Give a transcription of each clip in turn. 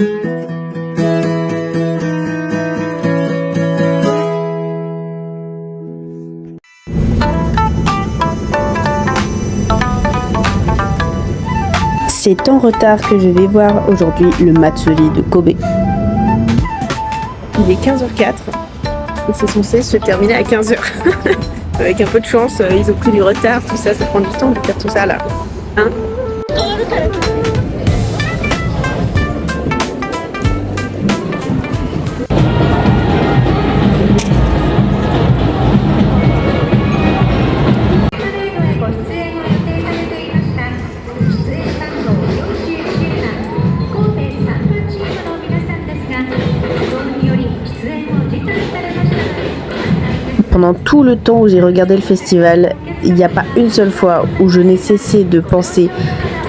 C'est en retard que je vais voir aujourd'hui le Matsuri de Kobe. Il est 15h04 et c'est censé se terminer à 15h. Avec un peu de chance, ils ont pris du retard, tout ça, ça prend du temps de faire tout ça là. Hein? Pendant tout le temps où j'ai regardé le festival, il n'y a pas une seule fois où je n'ai cessé de penser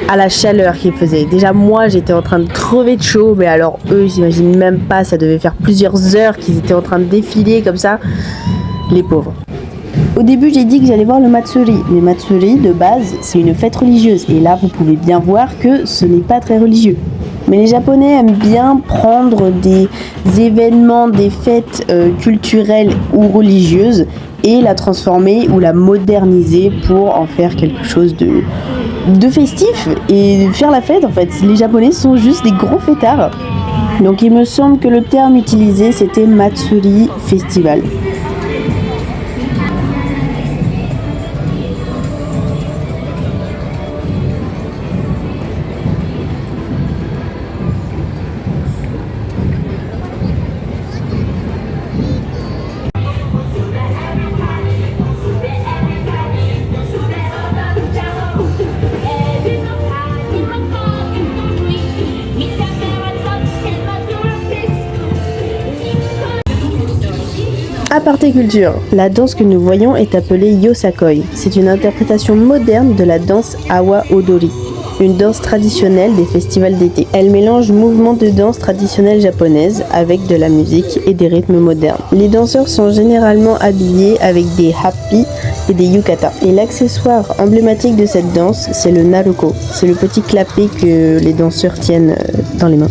à la chaleur qu'il faisait. Déjà moi j'étais en train de crever de chaud, mais alors eux j'imagine même pas, ça devait faire plusieurs heures qu'ils étaient en train de défiler comme ça, les pauvres. Au début j'ai dit que j'allais voir le Matsuri, mais Matsuri de base c'est une fête religieuse et là vous pouvez bien voir que ce n'est pas très religieux. Mais les Japonais aiment bien prendre des événements, des fêtes culturelles ou religieuses et la transformer ou la moderniser pour en faire quelque chose de festif et faire la fête en fait. Les Japonais sont juste des gros fêtards. Donc il me semble que le terme utilisé c'était Matsuri Festival. Aparté culture, la danse que nous voyons est appelée Yosakoi. C'est une interprétation moderne de la danse Awa Odori, une danse traditionnelle des festivals d'été. Elle mélange mouvements de danse traditionnelle japonaise avec de la musique et des rythmes modernes. Les danseurs sont généralement habillés avec des happi et des yukata. Et l'accessoire emblématique de cette danse, c'est le naruko. C'est le petit clapet que les danseurs tiennent dans les mains.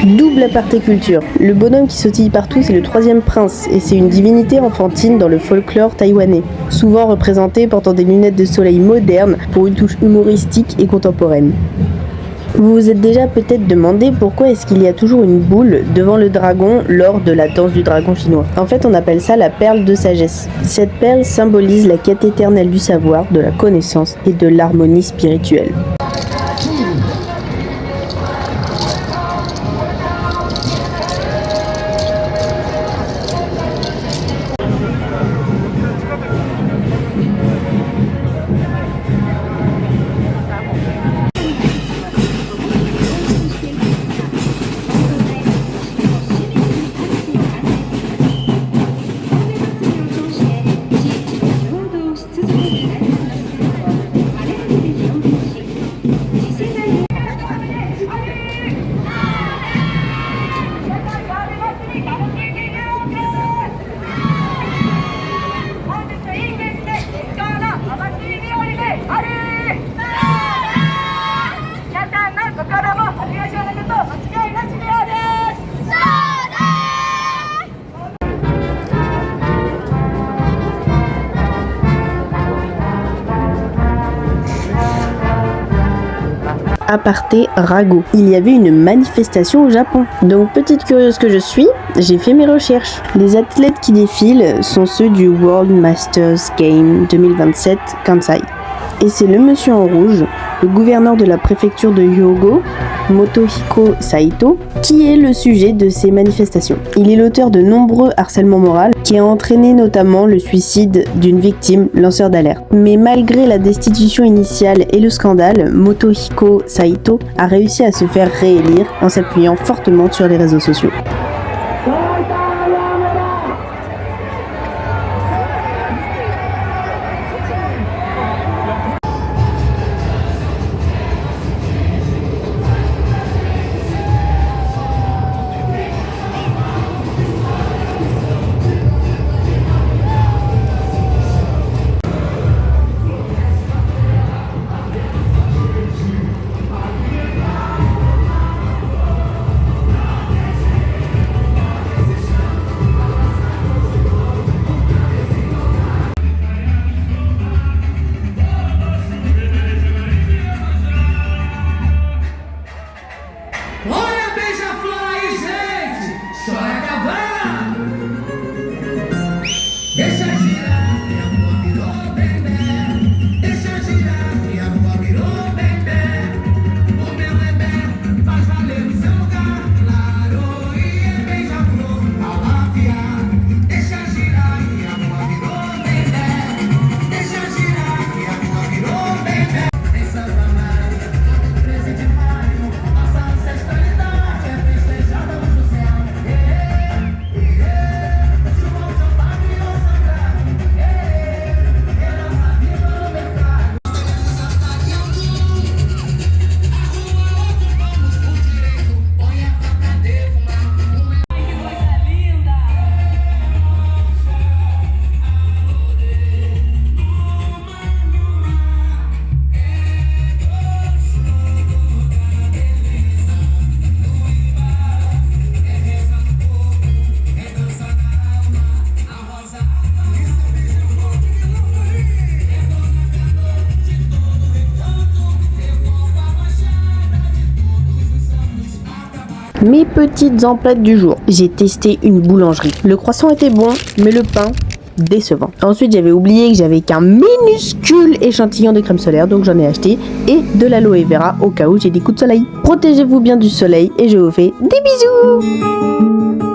Double aparté culture. Le bonhomme qui sautille partout, c'est le troisième prince, et c'est une divinité enfantine dans le folklore taïwanais, souvent représenté portant des lunettes de soleil modernes pour une touche humoristique et contemporaine. Vous vous êtes déjà peut-être demandé pourquoi est-ce qu'il y a toujours une boule devant le dragon lors de la danse du dragon chinois. En fait, on appelle ça la perle de sagesse. Cette perle symbolise la quête éternelle du savoir, de la connaissance et de l'harmonie spirituelle. Aparté ragot. Il y avait une manifestation au Japon. Donc petite curieuse que je suis, j'ai fait mes recherches. Les athlètes qui défilent sont ceux du World Masters Game 2027 Kansai. Et c'est le monsieur en rouge, le gouverneur de la préfecture de Hyogo, Motohiko Saito, qui est le sujet de ces manifestations. Il est l'auteur de nombreux harcèlements moraux qui a entraîné notamment le suicide d'une victime lanceur d'alerte. Mais malgré la destitution initiale et le scandale, Motohiko Saito a réussi à se faire réélire en s'appuyant fortement sur les réseaux sociaux. Mes petites emplettes du jour. J'ai testé une boulangerie. Le croissant était bon, mais le pain, décevant. Ensuite, j'avais oublié que j'avais qu'un minuscule échantillon de crème solaire, donc j'en ai acheté, et de l'aloe vera au cas où j'ai des coups de soleil. Protégez-vous bien du soleil et je vous fais des bisous!